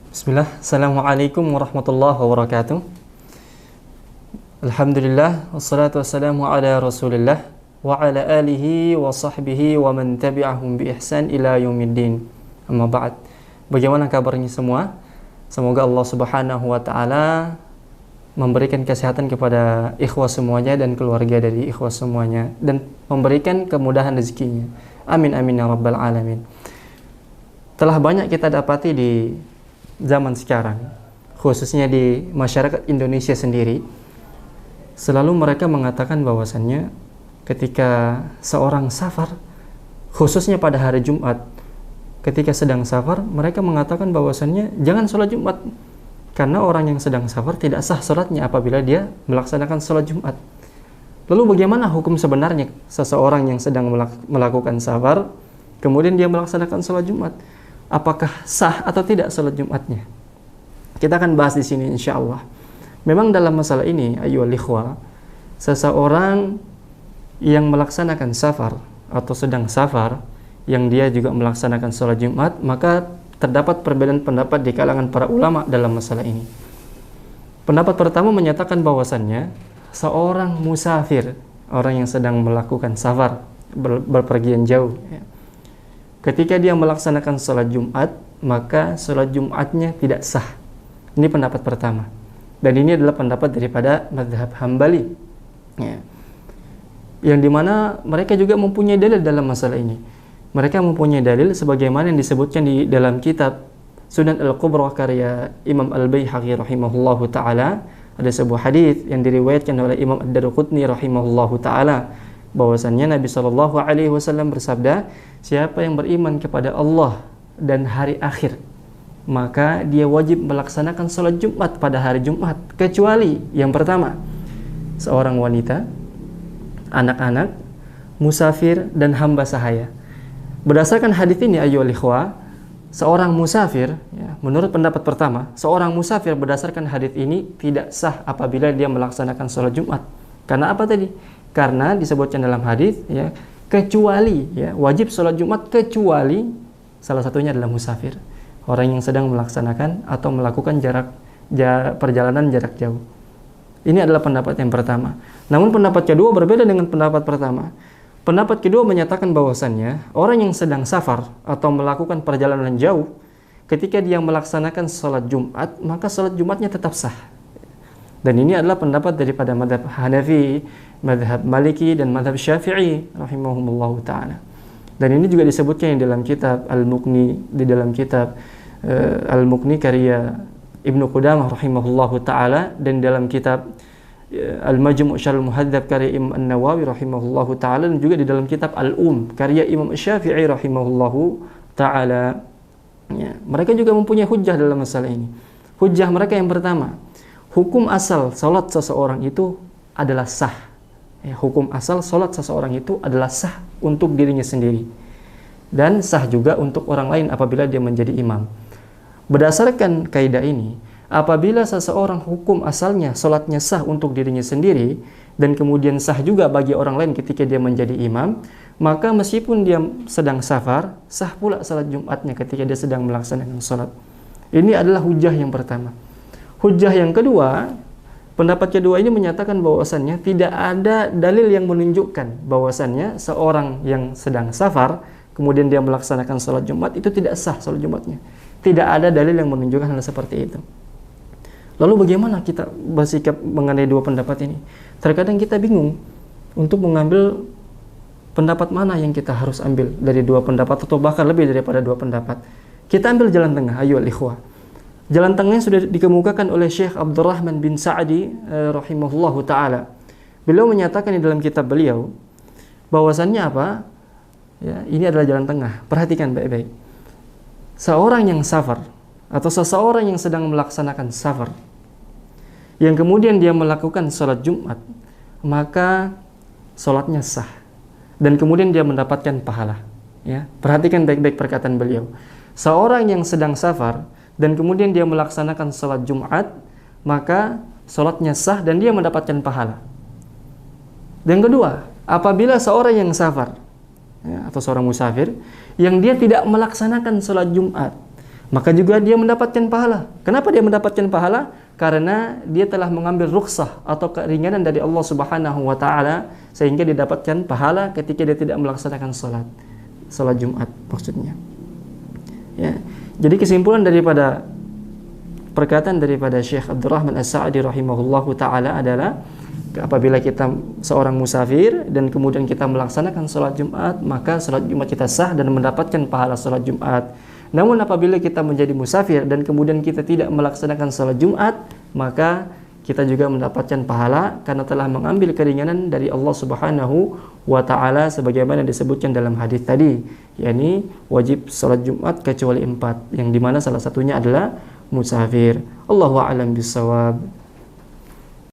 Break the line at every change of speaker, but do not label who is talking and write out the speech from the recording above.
Bismillah, Assalamualaikum warahmatullahi wabarakatuh. Alhamdulillah, wassalatu wassalamu ala rasulillah wa ala alihi wa sahbihi wa man tabi'ahum bi ihsan ila yaumiddin. Amma ba'd. Bagaimana kabarnya semua? Semoga Allah subhanahu wa ta'ala memberikan kesehatan kepada ikhwah semuanya dan keluarga dari ikhwah semuanya, dan memberikan kemudahan rezekinya. Amin amin ya rabbal alamin. Telah banyak kita dapati di zaman sekarang, khususnya di masyarakat Indonesia sendiri, selalu mereka mengatakan bahwasannya ketika seorang safar, khususnya pada hari Jumat, ketika sedang safar, mereka mengatakan bahwasannya jangan sholat Jumat, karena orang yang sedang safar tidak sah sholatnya apabila dia melaksanakan sholat Jumat. Lalu bagaimana hukum sebenarnya seseorang yang sedang melakukan safar, kemudian dia melaksanakan sholat Jumat? Apakah sah atau tidak sholat Jumatnya? Kita akan bahas di sini insya Allah. Memang dalam masalah ini, ayyuhal ikhwah, seseorang yang melaksanakan safar atau sedang safar, yang dia juga melaksanakan sholat Jumat, maka terdapat perbedaan pendapat di kalangan para ulama dalam masalah ini. Pendapat pertama menyatakan bahwasannya seorang musafir, orang yang sedang melakukan safar, berpergian jauh, ketika dia melaksanakan sholat Jumat, maka sholat Jumatnya tidak sah. Ini pendapat pertama. Dan ini adalah pendapat daripada mazhab Hambali, yang dimana mereka juga mempunyai dalil dalam masalah ini. Mereka mempunyai dalil sebagaimana yang disebutkan di dalam kitab Sunan Al-Kubra karya Imam Al-Baihaqi rahimahullahu ta'ala. Ada sebuah hadis yang diriwayatkan oleh Imam Ad-Darqutni rahimahullahu ta'ala, bahwasannya Nabi SAW bersabda, siapa yang beriman kepada Allah dan hari akhir, maka dia wajib melaksanakan sholat Jumat pada hari Jumat, kecuali yang pertama, seorang wanita, anak-anak, musafir, dan hamba sahaya. Berdasarkan hadis ini, ayyuhal ikhwah, seorang musafir, menurut pendapat pertama, seorang musafir berdasarkan hadis ini tidak sah apabila dia melaksanakan sholat Jumat. Karena apa tadi? Karena disebutkan dalam hadis, kecuali, wajib sholat Jumat kecuali salah satunya adalah musafir, orang yang sedang melaksanakan atau melakukan perjalanan jarak jauh. Ini adalah pendapat yang pertama. Namun pendapat kedua berbeda dengan pendapat pertama. Pendapat kedua menyatakan bahwasannya orang yang sedang safar atau melakukan perjalanan jauh, ketika dia melaksanakan sholat Jumat, maka sholat Jumatnya tetap sah. Dan ini adalah pendapat daripada mazhab Hanafi, mazhab Maliki, dan mazhab Syafi'i rahimahumullahu ta'ala. Dan ini juga disebutkan di dalam kitab Al-Muqni, di dalam kitab Al-Muqni karya Ibnu Qudamah rahimahullahu ta'ala, dan dalam kitab Al-Majmu' Syarh Al-Muhadzab karya Imam An-Nawawi rahimahullahu ta'ala, dan juga di dalam kitab Al-Um karya Imam Syafi'i rahimahullahu ta'ala. Mereka juga mempunyai hujjah dalam masalah ini. Hujjah mereka yang pertama, hukum asal salat seseorang itu adalah sah. Hukum asal salat seseorang itu adalah sah untuk dirinya sendiri, dan sah juga untuk orang lain apabila dia menjadi imam. Berdasarkan kaidah ini, apabila seseorang hukum asalnya salatnya sah untuk dirinya sendiri, dan kemudian sah juga bagi orang lain ketika dia menjadi imam, maka meskipun dia sedang safar, sah pula salat Jumatnya ketika dia sedang melaksanakan salat. Ini adalah hujjah yang pertama. Hujjah yang kedua, pendapat kedua ini menyatakan bahwasannya tidak ada dalil yang menunjukkan bahwasannya seorang yang sedang safar kemudian dia melaksanakan sholat Jumat itu tidak sah sholat Jumatnya. Tidak ada dalil yang menunjukkan hal seperti itu. Lalu bagaimana kita bersikap mengenai dua pendapat ini? Terkadang kita bingung untuk mengambil pendapat mana yang kita harus ambil dari dua pendapat, atau bahkan lebih daripada dua pendapat. Kita ambil jalan tengah, ayyuhal ikhwah. Jalan tengahnya sudah dikemukakan oleh Syekh Abdurrahman bin Sa'di rahimahullahu ta'ala. Beliau menyatakan di dalam kitab beliau bahwasannya apa? Ini adalah jalan tengah. Perhatikan baik-baik. Seorang yang safar atau seseorang yang sedang melaksanakan safar, yang kemudian dia melakukan sholat Jumat, maka sholatnya sah, dan kemudian dia mendapatkan pahala. Perhatikan baik-baik perkataan beliau. Seorang yang sedang safar dan kemudian dia melaksanakan sholat Jumat, maka sholatnya sah dan dia mendapatkan pahala. Dan kedua, apabila seorang yang safar atau seorang musafir yang dia tidak melaksanakan sholat Jumat, maka juga dia mendapatkan pahala. Kenapa dia mendapatkan pahala? Karena dia telah mengambil rukhsah atau keringanan dari Allah Subhanahu wa taala sehingga didapatkan pahala ketika dia tidak melaksanakan salat Jumat maksudnya. Ya. Jadi kesimpulan daripada perkataan daripada Syekh Abdurrahman As-Sa'di rahimahullahu taala adalah apabila kita seorang musafir dan kemudian kita melaksanakan salat Jumat, maka salat Jumat kita sah dan mendapatkan pahala salat Jumat. Namun apabila kita menjadi musafir dan kemudian kita tidak melaksanakan salat Jumat, maka kita juga mendapatkan pahala karena telah mengambil keringanan dari Allah Subhanahu wa taala sebagaimana disebutkan dalam hadis tadi, yakni wajib salat Jumat kecuali 4, yang dimana salah satunya adalah musafir. Allahu a'lam bissawab.